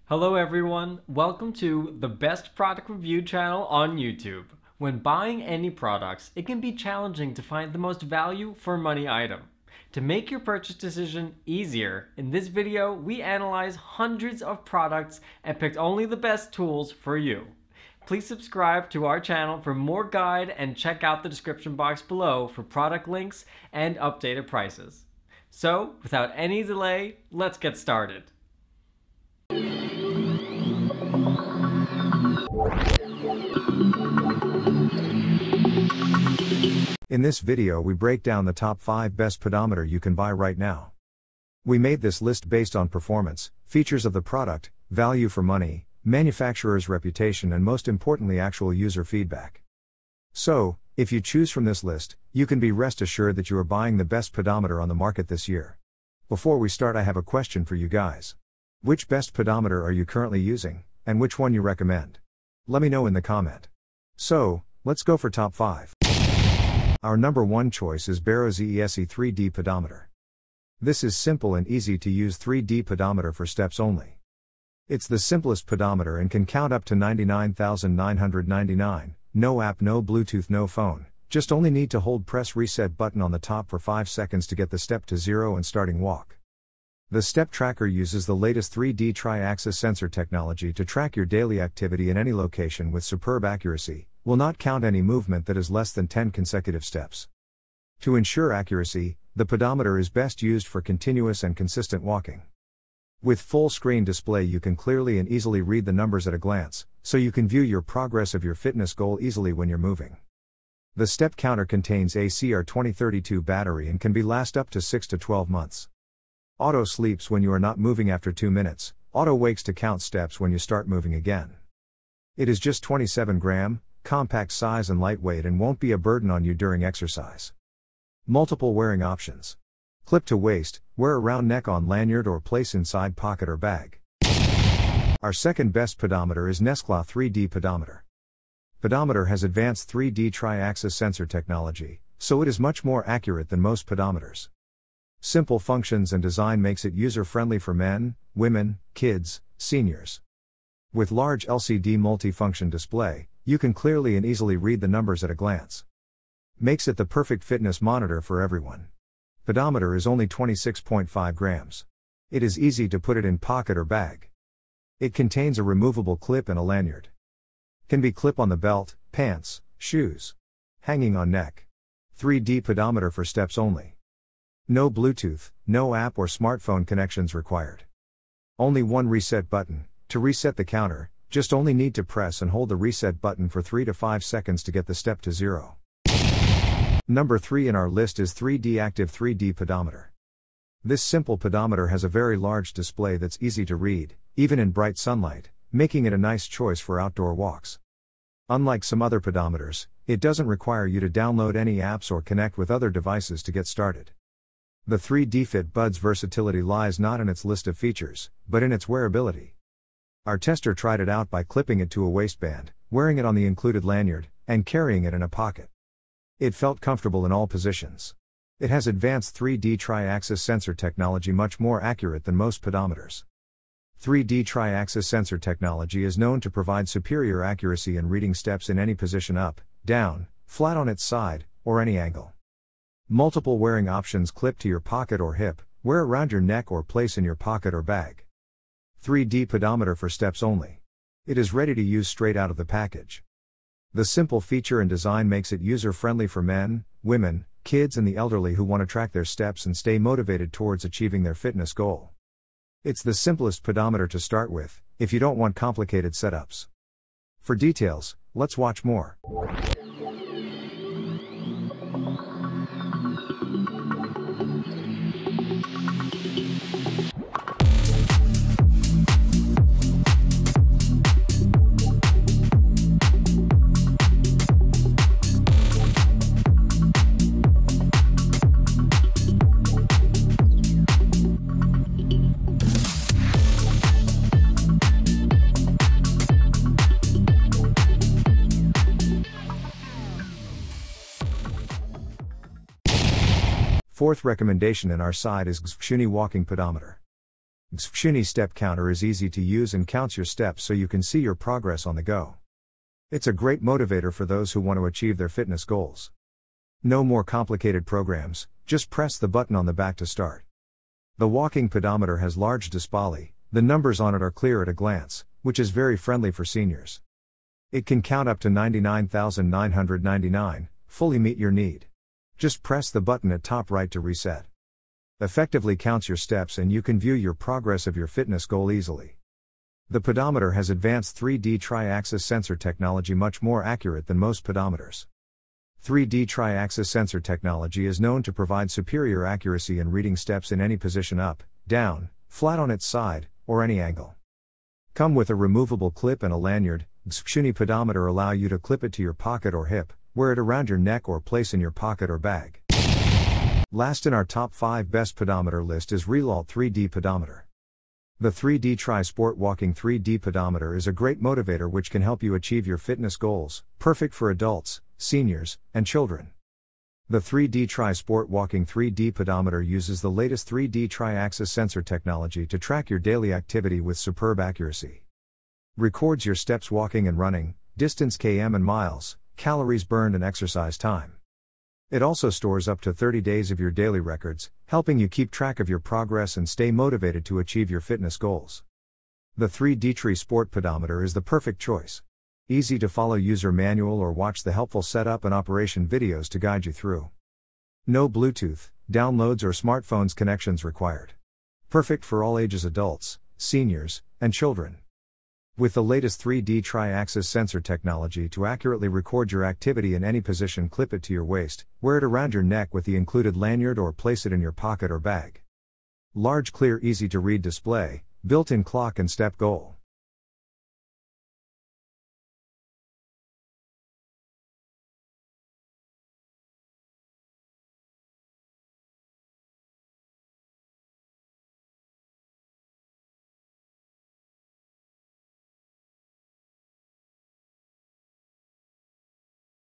Hello everyone, welcome to the best product review channel on YouTube. When buying any products, it can be challenging to find the most value for money item. To make your purchase decision easier, in this video we analyze hundreds of products and picked only the best tools for you. Please subscribe to our channel for more guide and check out the description box below for product links and updated prices. So, without any delay, let's get started. In this video we break down the top 5 best pedometer you can buy right now. We made this list based on performance, features of the product, value for money, manufacturer's reputation and most importantly actual user feedback. So, if you choose from this list, you can be rest assured that you are buying the best pedometer on the market this year. Before we start, I have a question for you guys. Which best pedometer are you currently using, and which one you recommend? Let me know in the comment. So, let's go for top 5. Our number 1 choice is Beroziyesi 3D pedometer. This is simple and easy to use 3D pedometer for steps only. It's the simplest pedometer and can count up to 99,999, no app, no Bluetooth, no phone, just only need to hold press reset button on the top for 5 seconds to get the step to 0 and starting walk. The step tracker uses the latest 3D tri-axis sensor technology to track your daily activity in any location with superb accuracy, will not count any movement that is less than 10 consecutive steps. To ensure accuracy, the pedometer is best used for continuous and consistent walking. With full screen display you can clearly and easily read the numbers at a glance, so you can view your progress of your fitness goal easily when you're moving. The step counter contains a CR2032 battery and can be last up to 6 to 12 months. Auto sleeps when you are not moving after 2 minutes, auto wakes to count steps when you start moving again. It is just 27 gram, compact size and lightweight and won't be a burden on you during exercise. Multiple wearing options. Clip to waist, wear around neck on lanyard or place inside pocket or bag. Our second best pedometer is NESKLA 3D pedometer. Pedometer has advanced 3D tri-axis sensor technology, so it is much more accurate than most pedometers. Simple functions and design makes it user-friendly for men, women, kids, seniors. With large LCD multi-function display, you can clearly and easily read the numbers at a glance. Makes it the perfect fitness monitor for everyone. Pedometer is only 26.5 grams. It is easy to put it in pocket or bag. It contains a removable clip and a lanyard. Can be clip on the belt, pants, shoes. Hanging on neck. 3D pedometer for steps only. No Bluetooth, no app or smartphone connections required. Only one reset button. To reset the counter, just only need to press and hold the reset button for 3 to 5 seconds to get the step to 0. Number 3 in our list is 3D Active 3D pedometer. This simple pedometer has a very large display that's easy to read, even in bright sunlight, making it a nice choice for outdoor walks. Unlike some other pedometers, it doesn't require you to download any apps or connect with other devices to get started. The 3D Fit Bud's versatility lies not in its list of features, but in its wearability. Our tester tried it out by clipping it to a waistband, wearing it on the included lanyard, and carrying it in a pocket. It felt comfortable in all positions. It has advanced 3D tri-axis sensor technology much more accurate than most pedometers. 3D tri-axis sensor technology is known to provide superior accuracy in reading steps in any position up, down, flat on its side, or any angle. Multiple wearing options: clip to your pocket or hip, wear around your neck or place in your pocket or bag. 3D pedometer for steps only. It is ready to use straight out of the package. The simple feature and design makes it user-friendly for men, women, kids and the elderly who want to track their steps and stay motivated towards achieving their fitness goal. It's the simplest pedometer to start with, if you don't want complicated setups. For details, let's watch more. Fourth recommendation in our side is Gzvxuny walking pedometer. Gzvxuny step counter is easy to use and counts your steps so you can see your progress on the go. It's a great motivator for those who want to achieve their fitness goals. No more complicated programs, just press the button on the back to start. The walking pedometer has large display, the numbers on it are clear at a glance, which is very friendly for seniors. It can count up to 99,999, fully meet your need. Just press the button at top right to reset. Effectively counts your steps and you can view your progress of your fitness goal easily. The pedometer has advanced 3D tri-axis sensor technology, much more accurate than most pedometers. 3D tri-axis sensor technology is known to provide superior accuracy in reading steps in any position, up, down, flat on its side, or any angle. Come with a removable clip and a lanyard. Gzvxuny pedometer allow you to clip it to your pocket or hip, wear it around your neck or place in your pocket or bag. Last in our top 5 best pedometer list is Realalt 3D pedometer. The 3D Tri-Sport Walking 3D pedometer is a great motivator which can help you achieve your fitness goals, perfect for adults, seniors, and children. The 3D Tri-Sport Walking 3D pedometer uses the latest 3D tri-axis sensor technology to track your daily activity with superb accuracy. Records your steps walking and running, distance km and miles, calories burned and exercise time. It also stores up to 30 days of your daily records, helping you keep track of your progress and stay motivated to achieve your fitness goals. The 3D Tri-Sport pedometer is the perfect choice. Easy to follow user manual or watch the helpful setup and operation videos to guide you through. No Bluetooth, downloads or smartphones connections required. Perfect for all ages, adults, seniors, and children. With the latest 3D tri-axis sensor technology to accurately record your activity in any position, clip it to your waist, wear it around your neck with the included lanyard or place it in your pocket or bag. Large, clear, easy to read display, built-in clock and step goal.